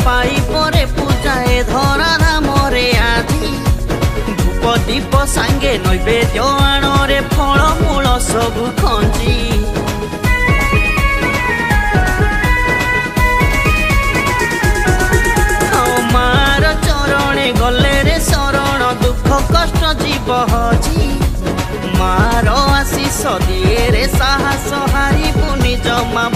पाई परे पूजाए धरा धामरे आजी धूप दीप सांगे नैवेद्य आणरे फल मूल सबु खंजी मार चरणे गले रे शरण दुख कष्ट जीव हजी मार आशीष दिए रे साहस हारिबु निज मा